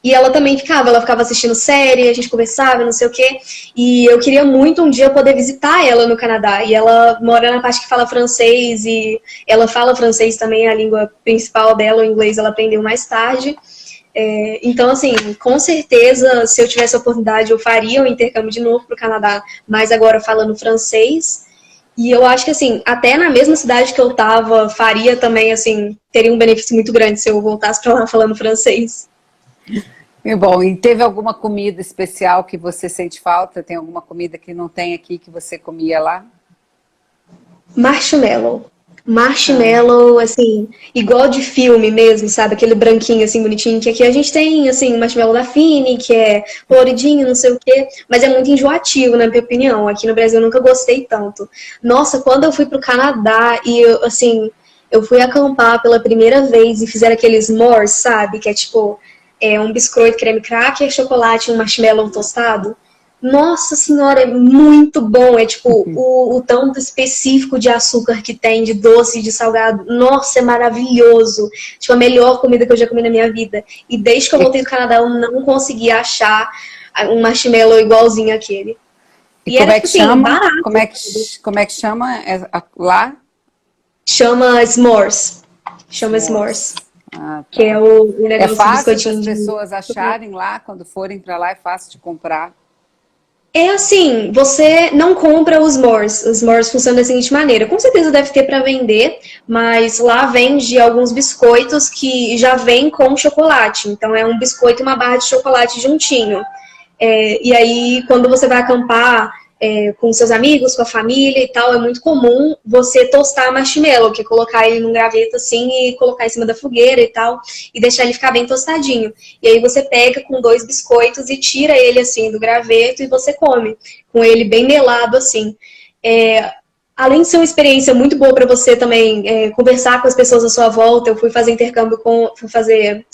E ela também ela ficava assistindo série, a gente conversava, não sei o quê. E eu queria muito um dia poder visitar ela no Canadá. E ela mora na parte que fala francês, e ela fala francês também, a língua principal dela, o inglês ela aprendeu mais tarde. Então, assim, com certeza, se eu tivesse a oportunidade, eu faria o intercâmbio de novo para o Canadá, mas agora falando francês. E eu acho que, assim, até na mesma cidade que eu tava, faria também, assim, teria um benefício muito grande se eu voltasse para lá falando francês. E bom, e teve alguma comida especial que você sente falta? Tem alguma comida que não tem aqui que você comia lá? Marshmallow. Marshmallow, assim, igual de filme mesmo, sabe? Aquele branquinho, assim, bonitinho, que aqui a gente tem, assim, marshmallow da Fini, que é coloridinho, não sei o quê, mas é muito enjoativo, na minha opinião. Aqui no Brasil eu nunca gostei tanto. Nossa, quando eu fui pro Canadá e, assim, eu fui acampar pela primeira vez e fizeram aqueles s'mores, sabe? Que é tipo, um biscoito, creme cracker, chocolate e um marshmallow tostado. Nossa senhora, é muito bom. É tipo o tanto específico de açúcar que tem, de doce, de salgado. Nossa, é maravilhoso. Tipo, a melhor comida que eu já comi na minha vida. E desde que eu voltei do Canadá, eu não consegui achar um marshmallow igualzinho àquele. E como é que chama? Barato. Como é que chama lá? Chama s'mores. Chama s'mores. Ah, tá. Que é o negócio é fácil das pessoas acharem lá, quando forem para lá, é fácil de comprar. É assim, você não compra os s'mores. Os s'mores funcionam da seguinte maneira. Com certeza deve ter para vender, mas lá vende alguns biscoitos que já vem com chocolate. Então é um biscoito e uma barra de chocolate juntinho. E aí, quando você vai acampar com seus amigos, com a família e tal, é muito comum você tostar marshmallow, que é colocar ele num graveto assim e colocar em cima da fogueira e tal, e deixar ele ficar bem tostadinho. E aí você pega com 2 biscoitos e tira ele assim do graveto e você come, com ele bem melado assim. Além de ser uma experiência muito boa para você também conversar com as pessoas à sua volta, eu fui fazer intercâmbio fui fazer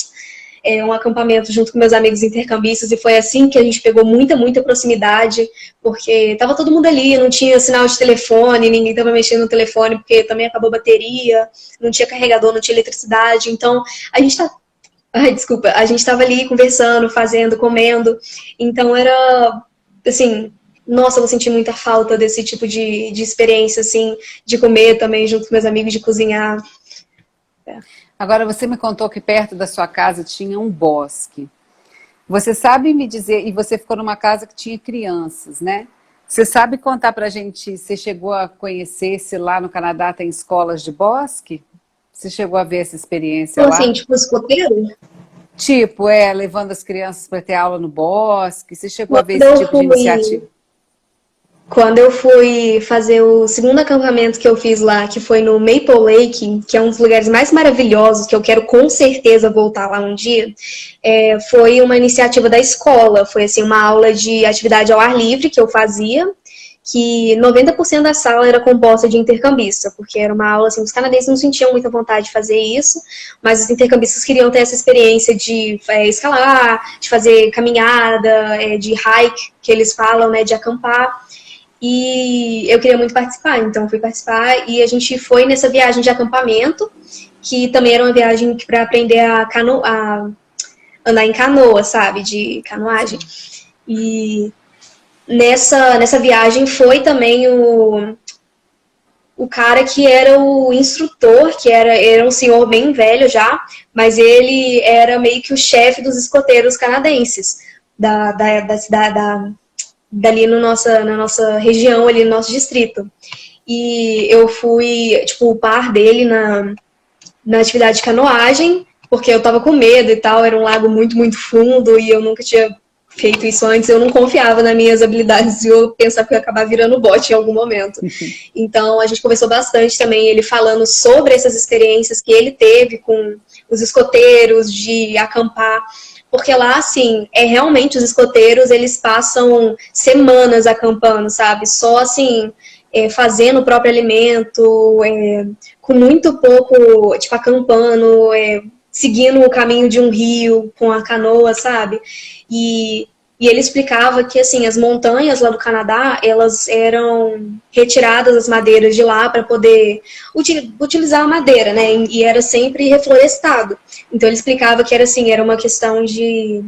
um acampamento junto com meus amigos intercambistas, e foi assim que a gente pegou muita, muita proximidade, porque tava todo mundo ali, não tinha sinal de telefone, ninguém tava mexendo no telefone, porque também acabou a bateria, não tinha carregador, não tinha eletricidade, então a gente a gente tava ali conversando, fazendo, comendo, então era, assim, nossa, eu senti muita falta desse tipo de experiência, assim, de comer também junto com meus amigos, de cozinhar. Agora, você me contou que perto da sua casa tinha um bosque. Você sabe me dizer, e você ficou numa casa que tinha crianças, né? Você sabe contar pra gente, você chegou a conhecer se lá no Canadá tem escolas de bosque? Você chegou a ver essa experiência lá? Assim, tipo escoteiro? Tipo, levando as crianças para ter aula no bosque. Você chegou a ver esse tipo de iniciativa? Quando eu fui fazer o segundo acampamento que eu fiz lá, que foi no Maple Lake, que é um dos lugares mais maravilhosos, que eu quero com certeza voltar lá um dia, foi uma iniciativa da escola. Foi assim, uma aula de atividade ao ar livre que eu fazia, que 90% da sala era composta de intercambista, porque era uma aula, assim, os canadenses não sentiam muita vontade de fazer isso, mas os intercambistas queriam ter essa experiência de escalar, de fazer caminhada, de hike, que eles falam, né, de acampar. e eu queria muito participar, então fui participar e a gente foi nessa viagem de acampamento, que também era uma viagem para aprender a andar em canoa, sabe, de canoagem. E nessa viagem foi também o cara que era o instrutor, que era um senhor bem velho já, mas ele era meio que o chefe dos escoteiros canadenses, da cidade, dali no na nossa região, ali no nosso distrito. E eu fui, tipo, o par dele na atividade de canoagem, porque eu tava com medo e tal, era um lago muito, muito fundo e eu nunca tinha feito isso antes, eu não confiava nas minhas habilidades e eu pensava que eu ia acabar virando bote em algum momento. Então a gente conversou bastante também, ele falando sobre essas experiências que ele teve com os escoteiros, de acampar, porque lá, assim, realmente os escoteiros, eles passam semanas acampando, sabe? Só, assim, fazendo o próprio alimento, com muito pouco, tipo, acampando, seguindo o caminho de um rio com a canoa, sabe? E ele explicava que, assim, as montanhas lá do Canadá, elas eram retiradas as madeiras de lá para poder utilizar a madeira, né? E era sempre reflorestado. Então ele explicava que era assim, era uma questão de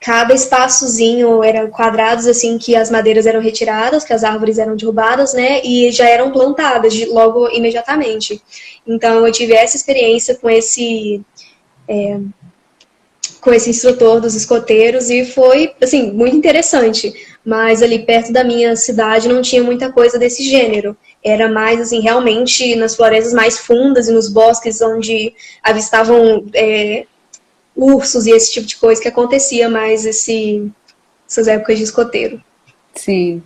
cada espaçozinho era quadrados assim que as madeiras eram retiradas, que as árvores eram derrubadas, né? E já eram plantadas logo imediatamente. Então eu tive essa experiência com esse instrutor dos escoteiros e foi, assim, muito interessante. Mas ali perto da minha cidade não tinha muita coisa desse gênero. Era mais, assim, realmente nas florestas mais fundas e nos bosques onde avistavam ursos e esse tipo de coisa que acontecia mais essas épocas de escoteiro. Sim.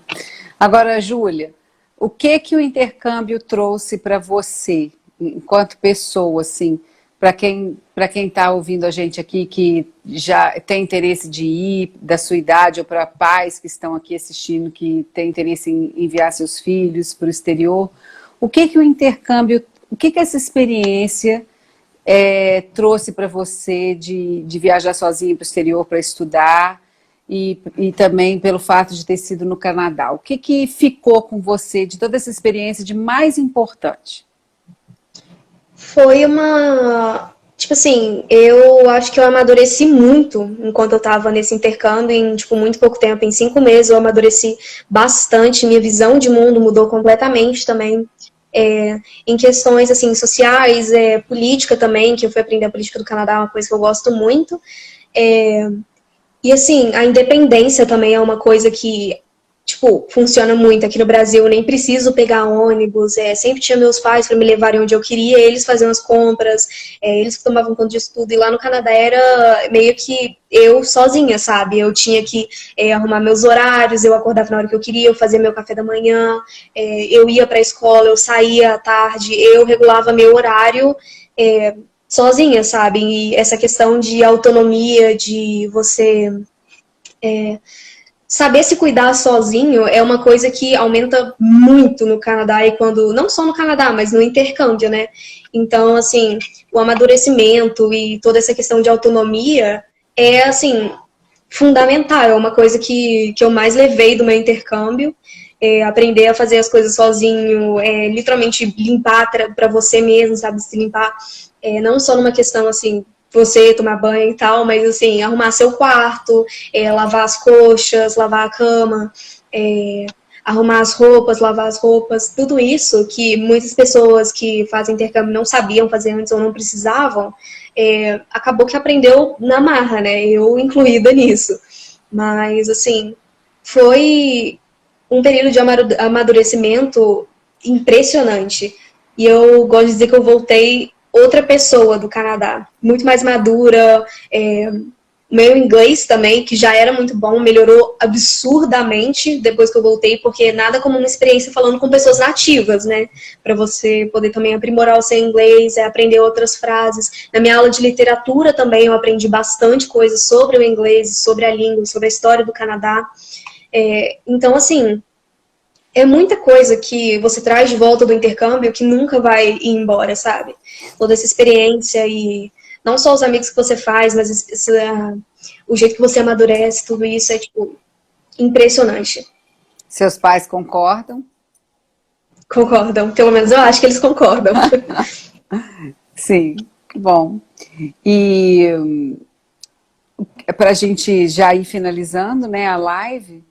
Agora, Júlia, o que o intercâmbio trouxe para você, enquanto pessoa, assim, para quem está ouvindo a gente aqui, que já tem interesse de ir da sua idade, ou para pais que estão aqui assistindo, que têm interesse em enviar seus filhos para o exterior, o que o intercâmbio, o que essa experiência trouxe para você de viajar sozinha para o exterior para estudar e também pelo fato de ter sido no Canadá? O que ficou com você de toda essa experiência de mais importante? Foi uma... Tipo assim, eu acho que eu amadureci muito enquanto eu tava nesse intercâmbio, em, tipo, muito pouco tempo, em 5 meses eu amadureci bastante, minha visão de mundo mudou completamente também. Em questões, assim, sociais, política também, que eu fui aprender a política do Canadá, uma coisa que eu gosto muito. E, assim, a independência também é uma coisa que, tipo, funciona muito aqui no Brasil. Eu nem preciso pegar ônibus. Sempre tinha meus pais para me levarem onde eu queria. Eles faziam as compras. Eles que tomavam conta disso tudo. E lá no Canadá era meio que eu sozinha, sabe? Eu tinha que arrumar meus horários. Eu acordava na hora que eu queria. Eu fazia meu café da manhã. Eu ia para a escola. Eu saía à tarde. Eu regulava meu horário. Sozinha, sabe? E essa questão de autonomia, de você saber se cuidar sozinho é uma coisa que aumenta muito no Canadá e quando, não só no Canadá, mas no intercâmbio, né? Então, assim, o amadurecimento e toda essa questão de autonomia é, assim, fundamental. É uma coisa que eu mais levei do meu intercâmbio. Aprender a fazer as coisas sozinho, literalmente limpar para você mesmo, sabe? Se limpar, não só numa questão, assim, você tomar banho e tal, mas assim, arrumar seu quarto, lavar as coxas, lavar a cama, arrumar as roupas, lavar as roupas, tudo isso que muitas pessoas que fazem intercâmbio não sabiam fazer antes ou não precisavam, acabou que aprendeu na marra, né? Eu incluída nisso. Mas, assim, foi um período de amadurecimento impressionante. E eu gosto de dizer que eu voltei outra pessoa do Canadá, muito mais madura. Meu inglês também, que já era muito bom, melhorou absurdamente depois que eu voltei, porque nada como uma experiência falando com pessoas nativas, né? Para você poder também aprimorar o seu inglês, aprender outras frases. Na minha aula de literatura também eu aprendi bastante coisas sobre o inglês, sobre a língua, sobre a história do Canadá. Então, assim, é muita coisa que você traz de volta do intercâmbio que nunca vai ir embora, sabe? Toda essa experiência e não só os amigos que você faz, mas o jeito que você amadurece, tudo isso é, tipo, impressionante. Seus pais concordam? Concordam, pelo menos eu acho que eles concordam. Sim, que bom. E para a gente já ir finalizando, né, a live,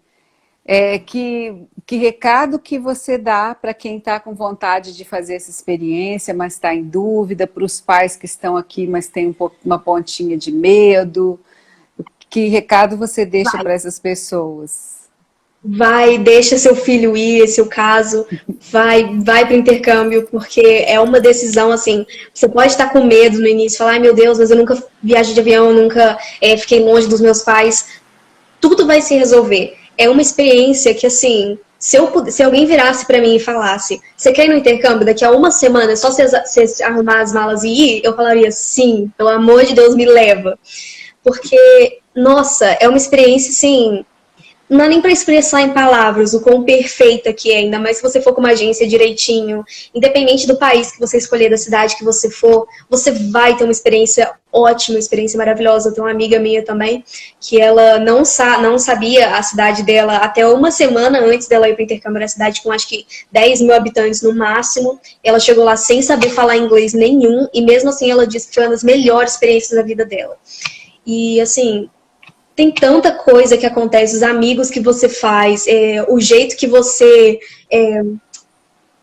que recado que você dá para quem está com vontade de fazer essa experiência, mas está em dúvida, para os pais que estão aqui, mas tem uma pontinha de medo? Que recado você deixa para essas pessoas? Vai, deixa seu filho ir, esse é o caso, vai para o intercâmbio, porque é uma decisão assim. Você pode estar com medo no início, falar, ai meu Deus, mas eu nunca viajei de avião, nunca fiquei longe dos meus pais. Tudo vai se resolver. É uma experiência que, assim, se alguém virasse para mim e falasse, você quer ir no intercâmbio daqui a uma semana, é só você arrumar as malas e ir, eu falaria, sim, pelo amor de Deus, me leva. Porque, nossa, é uma experiência, assim, não dá nem para expressar em palavras o quão perfeita que é, ainda mais se você for com uma agência direitinho, independente do país que você escolher, da cidade que você for, você vai ter uma experiência ótima, uma experiência maravilhosa. Eu tenho uma amiga minha também, que ela não sabia a cidade dela até uma semana antes dela ir para o intercâmbio, na cidade com acho que 10 mil habitantes no máximo. Ela chegou lá sem saber falar inglês nenhum, e mesmo assim ela disse que foi uma das melhores experiências da vida dela. E assim, tem tanta coisa que acontece, os amigos que você faz, o jeito que você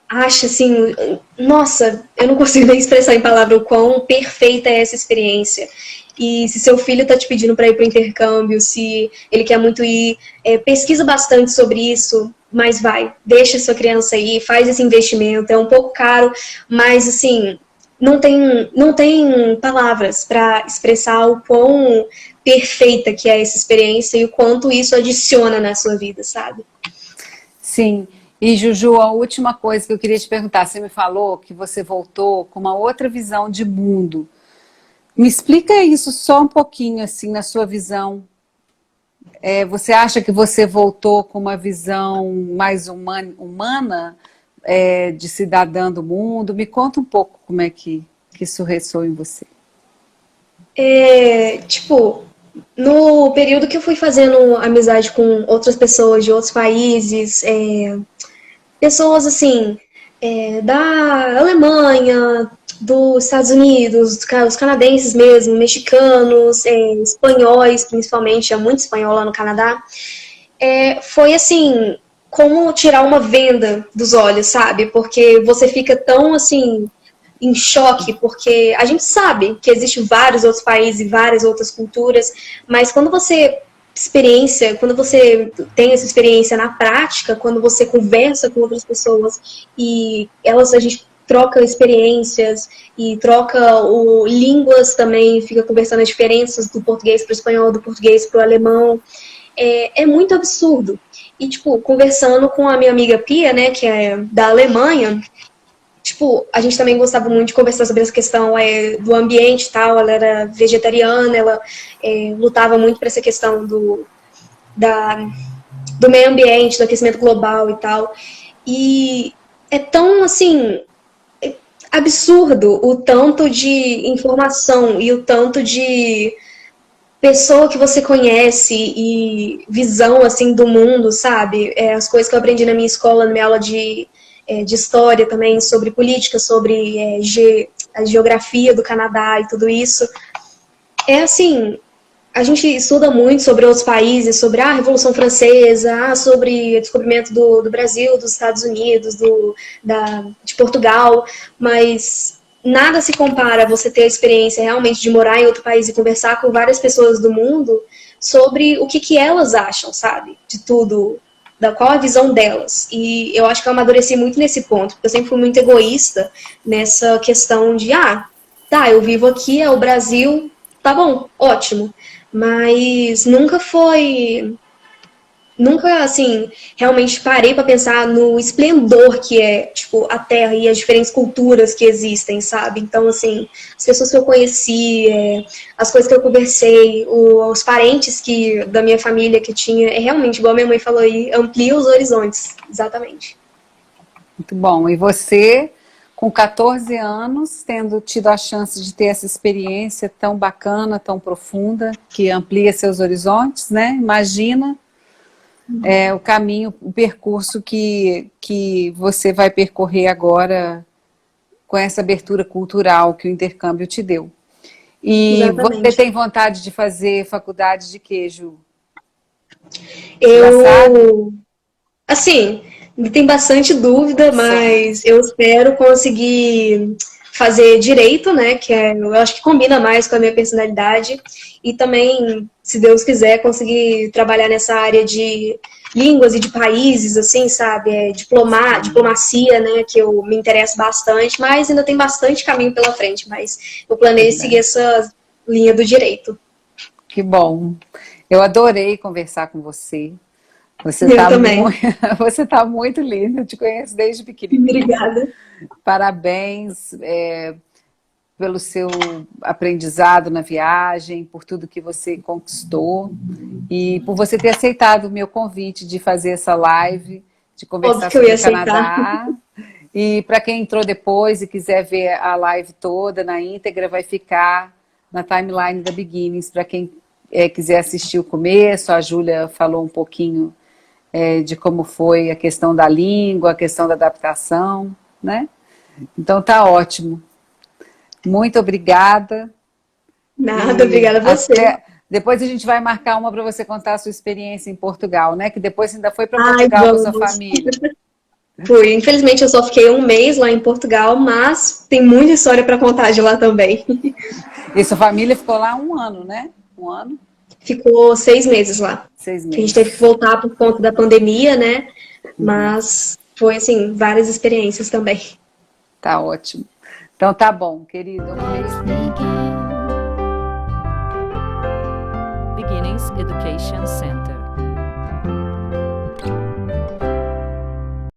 acha assim, nossa, eu não consigo nem expressar em palavra o quão perfeita é essa experiência. E se seu filho está te pedindo para ir para o intercâmbio, se ele quer muito ir, pesquisa bastante sobre isso, mas vai, deixa sua criança ir, faz esse investimento, é um pouco caro, mas assim, não tem palavras para expressar o quão perfeita que é essa experiência e o quanto isso adiciona na sua vida, sabe? Sim. E Juju, a última coisa que eu queria te perguntar, você me falou que você voltou com uma outra visão de mundo. Me explica isso só um pouquinho, assim, na sua visão. Você acha que você voltou com uma visão mais humana, de cidadã do mundo? Me conta um pouco como é que isso ressoa em você. Tipo, no período que eu fui fazendo amizade com outras pessoas de outros países, pessoas assim, da Alemanha, dos Estados Unidos, os canadenses mesmo, mexicanos, espanhóis, principalmente, há muito espanhol lá no Canadá, foi assim, como tirar uma venda dos olhos, sabe? Porque você fica tão assim em choque, porque a gente sabe que existem vários outros países e várias outras culturas, mas quando você tem essa experiência na prática, quando você conversa com outras pessoas e a gente troca experiências e troca línguas também, fica conversando as diferenças do português para o espanhol, do português para o alemão, é muito absurdo. E, tipo, conversando com a minha amiga Pia, né, que é da Alemanha, tipo, a gente também gostava muito de conversar sobre essa questão do ambiente e tal. Ela era vegetariana, ela lutava muito por essa questão do meio ambiente, do aquecimento global e tal. E é tão, assim, absurdo o tanto de informação e o tanto de pessoa que você conhece e visão, assim, do mundo, sabe? As coisas que eu aprendi na minha escola, na minha aula de história também, sobre política, sobre a geografia do Canadá e tudo isso. Assim, a gente estuda muito sobre outros países, sobre a Revolução Francesa, sobre o descobrimento do Brasil, dos Estados Unidos, de Portugal, mas nada se compara a você ter a experiência realmente de morar em outro país e conversar com várias pessoas do mundo sobre o que elas acham, sabe? De tudo, qual a visão delas. E eu acho que eu amadureci muito nesse ponto, porque eu sempre fui muito egoísta nessa questão de, tá, eu vivo aqui, é o Brasil, tá bom, ótimo. Mas nunca, assim, realmente parei para pensar no esplendor que é, tipo, a Terra e as diferentes culturas que existem, sabe? Então, assim, as pessoas que eu conheci, as coisas que eu conversei, os parentes da minha família que tinha, realmente, igual a minha mãe falou aí, amplia os horizontes, exatamente. Muito bom. E você, com 14 anos, tendo tido a chance de ter essa experiência tão bacana, tão profunda, que amplia seus horizontes, né? Imagina o caminho, o percurso que você vai percorrer agora com essa abertura cultural que o intercâmbio te deu. E Exatamente. você tem vontade de fazer faculdade de quê, Ju? Já sabe? Eu, assim, tem bastante dúvida, Certo. mas eu espero conseguir fazer direito, né? Que eu acho que combina mais com a minha personalidade. E também, se Deus quiser, conseguir trabalhar nessa área de línguas e de países, assim, sabe? Diplomacia, né? Que eu me interesso bastante, mas ainda tem bastante caminho pela frente. Mas eu planejo seguir Verdade. essa linha do direito. Que bom. Eu adorei conversar com você. Você Eu está também. muito, você tá muito linda, eu te conheço desde pequenininha. Obrigada. Parabéns, pelo seu aprendizado na viagem, por tudo que você conquistou e por você ter aceitado o meu convite de fazer essa live, de Óbvio conversar que eu ia sobre o aceitar. Canadá. E para quem entrou depois e quiser ver a live toda na íntegra, vai ficar na timeline da Beginnings. Para quem quiser assistir o começo, a Júlia falou um pouquinho de como foi a questão da língua, a questão da adaptação, né? Então tá ótimo. Muito obrigada. Nada, E obrigada a você. até depois a gente vai marcar uma para você contar a sua experiência em Portugal, né? Que depois você ainda foi para Ai, Portugal com a sua vamos. família. Fui. Infelizmente, eu só fiquei um mês lá em Portugal, mas tem muita história para contar de lá também. E sua família ficou lá um ano, né? Um ano, Ficou 6 meses lá. 6 meses. Que a gente teve que voltar por conta da pandemia, né? Mas foi, assim, várias experiências também. Tá ótimo. Então tá bom, querido. Um beijo. Beginnings Education Center.